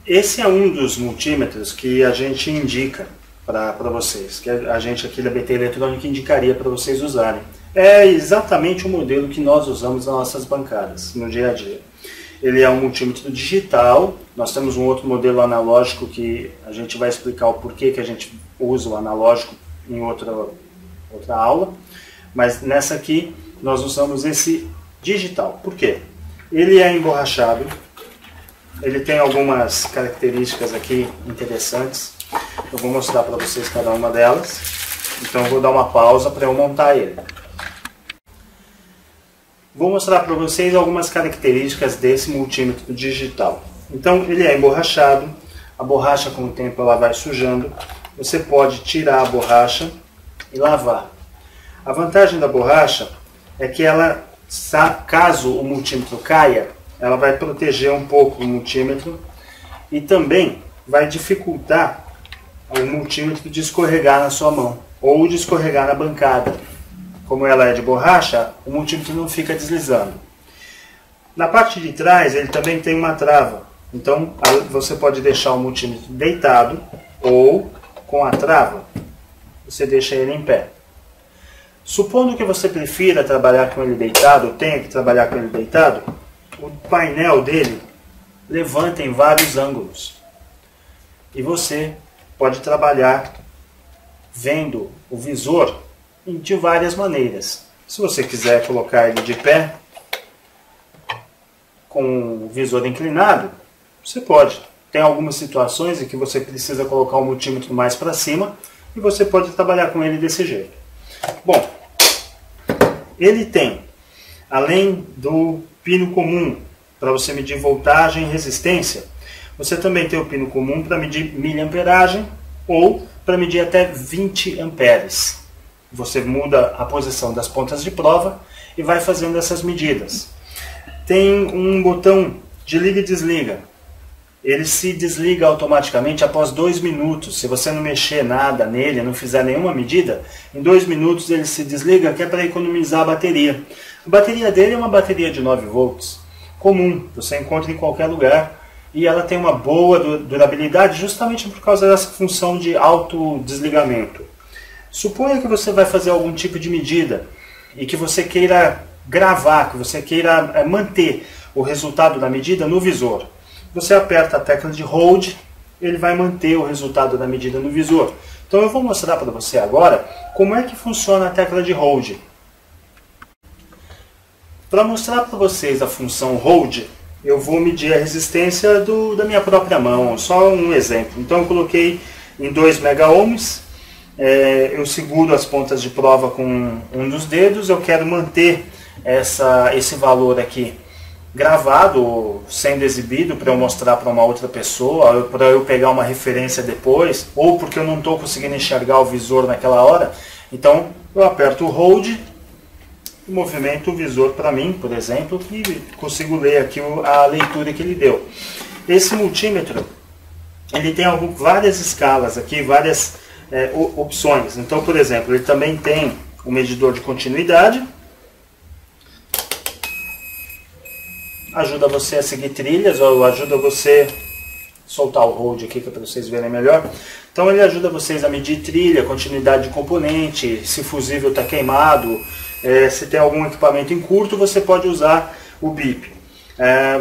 Esse é um dos multímetros que a gente indica para vocês, que a gente aqui da BT Eletrônica indicaria para vocês usarem. É exatamente o modelo que nós usamos nas nossas bancadas, no dia a dia. Ele é um multímetro digital, nós temos um outro modelo analógico que a gente vai explicar o porquê que a gente usa o analógico em outra aula, mas nessa aqui nós usamos esse digital. Por quê? Ele é emborrachado, ele tem algumas características aqui interessantes, eu vou mostrar para vocês cada uma delas, então eu vou dar uma pausa para eu montar ele. Vou mostrar para vocês algumas características desse multímetro digital. Então ele é emborrachado, a borracha com o tempo ela vai sujando, você pode tirar a borracha e lavar. A vantagem da borracha é que ela, caso o multímetro caia, ela vai proteger um pouco o multímetro e também vai dificultar o multímetro de escorregar na sua mão ou de escorregar na bancada. Como ela é de borracha, o multímetro não fica deslizando. Na parte de trás ele também tem uma trava, então você pode deixar o multímetro deitado ou com a trava, você deixa ele em pé. Supondo que você prefira trabalhar com ele deitado, ou tenha que trabalhar com ele deitado, o painel dele levanta em vários ângulos. E você pode trabalhar vendo o visor de várias maneiras. Se você quiser colocar ele de pé, com o visor inclinado, você pode. Tem algumas situações em que você precisa colocar o multímetro mais para cima e você pode trabalhar com ele desse jeito. Bom, ele tem, além do pino comum para você medir voltagem e resistência, você também tem o pino comum para medir miliamperagem ou para medir até 20 amperes. Você muda a posição das pontas de prova e vai fazendo essas medidas. Tem um botão de liga e desliga. Ele se desliga automaticamente após 2 minutos. Se você não mexer nada nele, não fizer nenhuma medida, em 2 minutos ele se desliga, que é para economizar a bateria. A bateria dele é uma bateria de 9 volts, comum, você encontra em qualquer lugar. E ela tem uma boa durabilidade justamente por causa dessa função de autodesligamento. Suponha que você vai fazer algum tipo de medida e que você queira gravar, que você queira manter o resultado da medida no visor. Você aperta a tecla de Hold, ele vai manter o resultado da medida no visor. Então eu vou mostrar para você agora como é que funciona a tecla de Hold. Para mostrar para vocês a função Hold, eu vou medir a resistência da minha própria mão, só um exemplo. Então eu coloquei em 2 megaohms, eu seguro as pontas de prova com um dos dedos, eu quero manter esse valor aqui gravado, sendo exibido para eu mostrar para uma outra pessoa, para eu pegar uma referência depois, ou porque eu não estou conseguindo enxergar o visor naquela hora. Então eu aperto o Hold, movimento o visor para mim, por exemplo, e consigo ler aqui a leitura que ele deu. Esse multímetro, ele tem várias escalas aqui, várias opções. Então, por exemplo, ele também tem o medidor de continuidade, ajuda você a seguir trilhas, ou ajuda você soltar o hold aqui para vocês verem melhor. Então ele ajuda vocês a medir trilha, continuidade de componente, se o fusível está queimado, se tem algum equipamento em curto, você pode usar o BIP.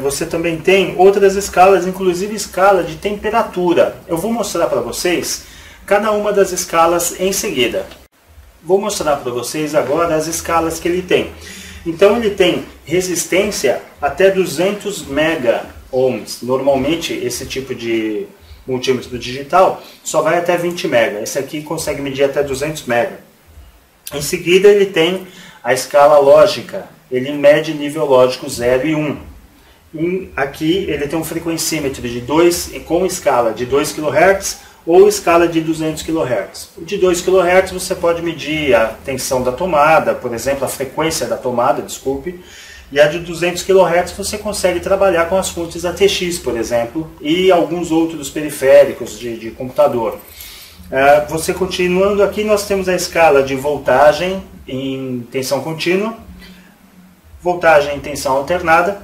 Você também tem outras escalas, inclusive escala de temperatura. Eu vou mostrar para vocês cada uma das escalas em seguida. Vou mostrar para vocês agora as escalas que ele tem. Então ele tem resistência até 200 mega ohms. Normalmente esse tipo de multímetro digital só vai até 20 mega. Esse aqui consegue medir até 200 mega. Em seguida ele tem a escala lógica. Ele mede nível lógico 0 e 1. Aqui ele tem um frequencímetro com escala de 2 kHz ou escala de 200 kHz. O de 2 kHz você pode medir a tensão da tomada, por exemplo, a frequência da tomada, desculpe. E a de 200 kHz você consegue trabalhar com as fontes ATX, por exemplo, e alguns outros periféricos de computador. Você continuando aqui, nós temos a escala de voltagem em tensão contínua, voltagem em tensão alternada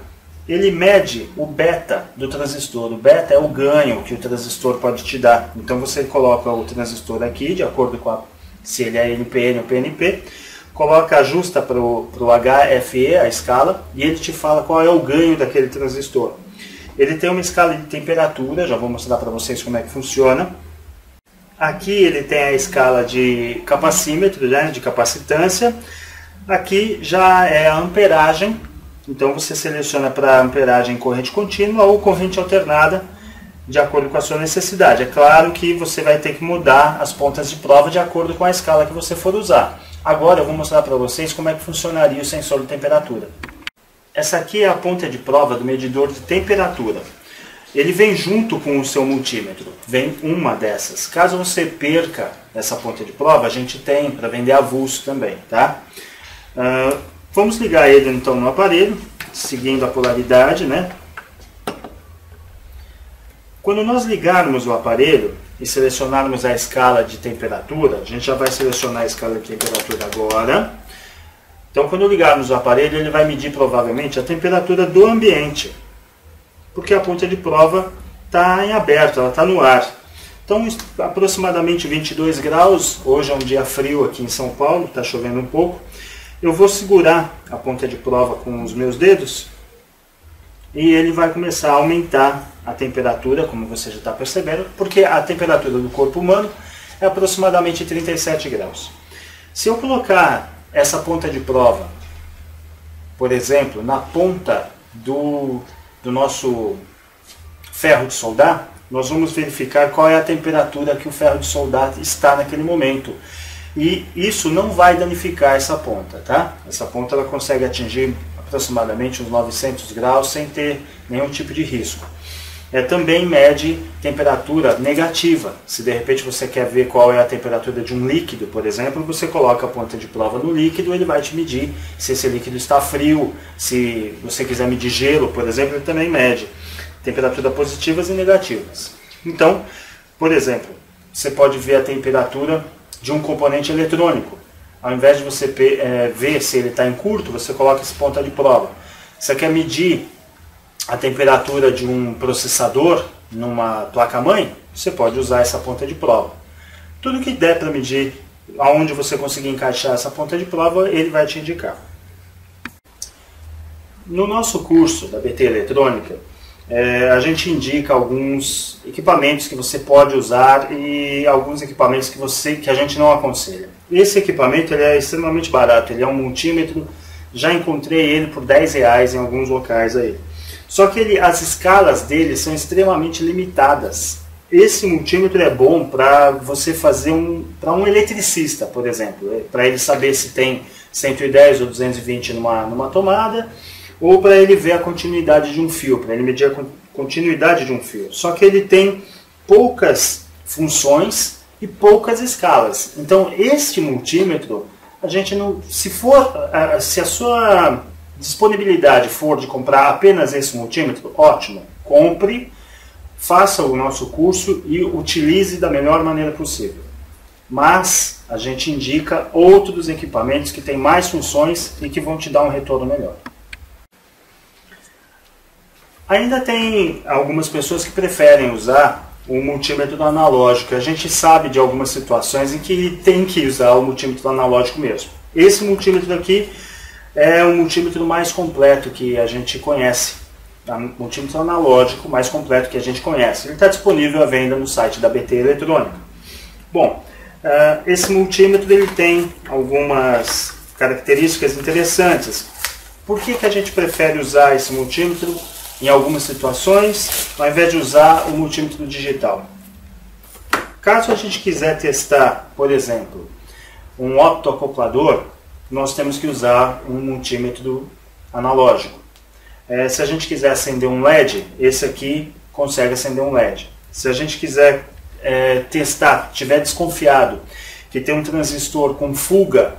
ele mede o beta do transistor. O beta é o ganho que o transistor pode te dar. Então você coloca o transistor aqui, de acordo com se ele é NPN ou PNP, ajusta para o HFE, a escala, e ele te fala qual é o ganho daquele transistor. Ele tem uma escala de temperatura, já vou mostrar para vocês como é que funciona. Aqui ele tem a escala de capacímetro, né, de capacitância. Aqui já é a amperagem, então você seleciona para amperagem corrente contínua ou corrente alternada, de acordo com a sua necessidade. É claro que você vai ter que mudar as pontas de prova de acordo com a escala que você for usar. Agora eu vou mostrar para vocês como é que funcionaria o sensor de temperatura. Essa aqui é a ponta de prova do medidor de temperatura. Ele vem junto com o seu multímetro, vem uma dessas. Caso você perca essa ponta de prova, a gente tem para vender avulso também, tá? Vamos ligar ele então no aparelho, seguindo a polaridade, né? Quando nós ligarmos o aparelho e selecionarmos a escala de temperatura, a gente já vai selecionar a escala de temperatura agora. Então quando ligarmos o aparelho, ele vai medir provavelmente a temperatura do ambiente, porque a ponta de prova está em aberto, ela está no ar. Então aproximadamente 22 graus, hoje é um dia frio aqui em São Paulo, está chovendo um pouco. Eu vou segurar a ponta de prova com os meus dedos e ele vai começar a aumentar a temperatura, como você já está percebendo, porque a temperatura do corpo humano é aproximadamente 37 graus. Se eu colocar essa ponta de prova, por exemplo, na ponta do nosso ferro de soldar, nós vamos verificar qual é a temperatura que o ferro de soldar está naquele momento. E isso não vai danificar essa ponta, tá? Essa ponta ela consegue atingir aproximadamente uns 900 graus sem ter nenhum tipo de risco. Também mede temperatura negativa. Se de repente você quer ver qual é a temperatura de um líquido, por exemplo, você coloca a ponta de prova no líquido, ele vai te medir se esse líquido está frio. Se você quiser medir gelo, por exemplo, ele também mede temperatura positivas e negativas. Então, por exemplo, você pode ver a temperatura de um componente eletrônico. Ao invés de você ver se ele está em curto, você coloca essa ponta de prova. Você quer medir a temperatura de um processador numa placa-mãe, você pode usar essa ponta de prova. Tudo que der para medir, aonde você conseguir encaixar essa ponta de prova, ele vai te indicar. No nosso curso da BT Eletrônica, a gente indica alguns equipamentos que você pode usar e alguns equipamentos que a gente não aconselha. Esse equipamento ele é extremamente barato, ele é um multímetro, já encontrei ele por R$10 em alguns locais aí. Só que as escalas dele são extremamente limitadas. Esse multímetro é bom para você fazer para um eletricista, por exemplo, para ele saber se tem 110 ou 220 numa tomada, ou para ele ver a continuidade de um fio, para ele medir a continuidade de um fio. Só que ele tem poucas funções e poucas escalas. Então, este multímetro, a gente não, se a sua disponibilidade for de comprar apenas esse multímetro, ótimo, compre, faça o nosso curso e utilize da melhor maneira possível. Mas a gente indica outros equipamentos que têm mais funções e que vão te dar um retorno melhor. Ainda tem algumas pessoas que preferem usar o multímetro analógico. A gente sabe de algumas situações em que tem que usar o multímetro analógico mesmo. Esse multímetro aqui é o multímetro mais completo que a gente conhece. O multímetro analógico mais completo que a gente conhece. Ele está disponível à venda no site da BT Eletrônica. Bom, esse multímetro ele tem algumas características interessantes. Por que a gente prefere usar esse multímetro em algumas situações, ao invés de usar o multímetro digital? Caso a gente quiser testar, por exemplo, um optoacoplador, nós temos que usar um multímetro analógico. Se a gente quiser acender um LED, esse aqui consegue acender um LED. Se a gente quiser testar, estiver desconfiado que tem um transistor com fuga,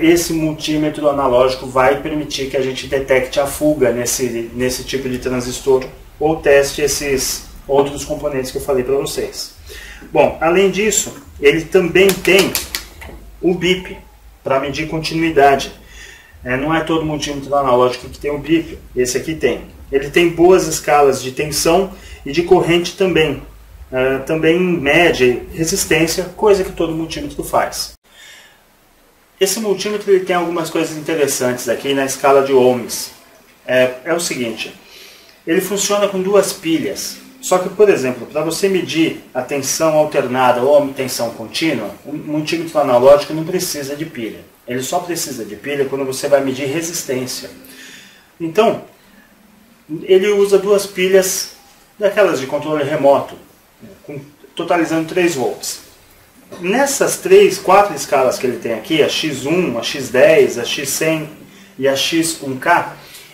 esse multímetro analógico vai permitir que a gente detecte a fuga nesse tipo de transistor ou teste esses outros componentes que eu falei para vocês. Bom, além disso, ele também tem o bip para medir continuidade. Não é todo multímetro analógico que tem o bip, esse aqui tem. ele tem boas escalas de tensão e de corrente também. Também mede resistência, coisa que todo multímetro faz. Esse multímetro ele tem algumas coisas interessantes aqui na escala de ohms. É o seguinte, ele funciona com duas pilhas. Só que, por exemplo, para você medir a tensão alternada ou a tensão contínua, um multímetro analógico não precisa de pilha. Ele só precisa de pilha quando você vai medir resistência. Então, ele usa duas pilhas daquelas de controle remoto, totalizando 3 volts. Nessas 4 escalas que ele tem aqui, a X1, a X10, a X100 e a X1K,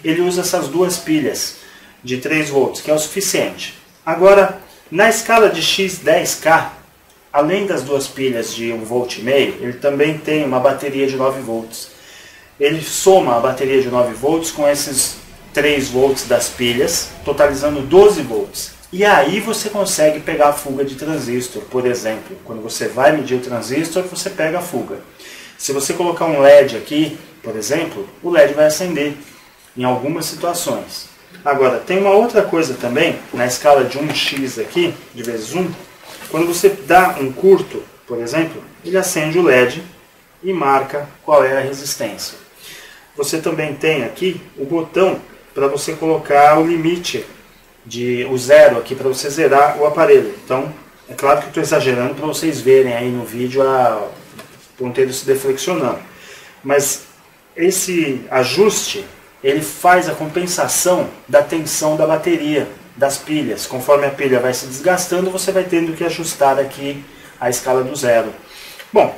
ele usa essas duas pilhas de 3 volts, que é o suficiente. Agora, na escala de X10K, além das duas pilhas de 1,5 volt, ele também tem uma bateria de 9 volts. Ele soma a bateria de 9 volts com esses 3 volts das pilhas, totalizando 12 volts. E aí você consegue pegar a fuga de transistor, por exemplo. Quando você vai medir o transistor, você pega a fuga. Se você colocar um LED aqui, por exemplo, o LED vai acender em algumas situações. Agora, tem uma outra coisa também, na escala de 1x aqui, de vezes 1, quando você dá um curto, por exemplo, ele acende o LED e marca qual é a resistência. Você também tem aqui o botão para você colocar o limite, o zero aqui, para você zerar o aparelho. Então, é claro que eu estou exagerando para vocês verem aí no vídeo o ponteiro se deflexionando. Mas esse ajuste, ele faz a compensação da tensão da bateria, das pilhas. Conforme a pilha vai se desgastando, você vai tendo que ajustar aqui a escala do zero. Bom,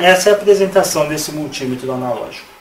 essa é a apresentação desse multímetro analógico.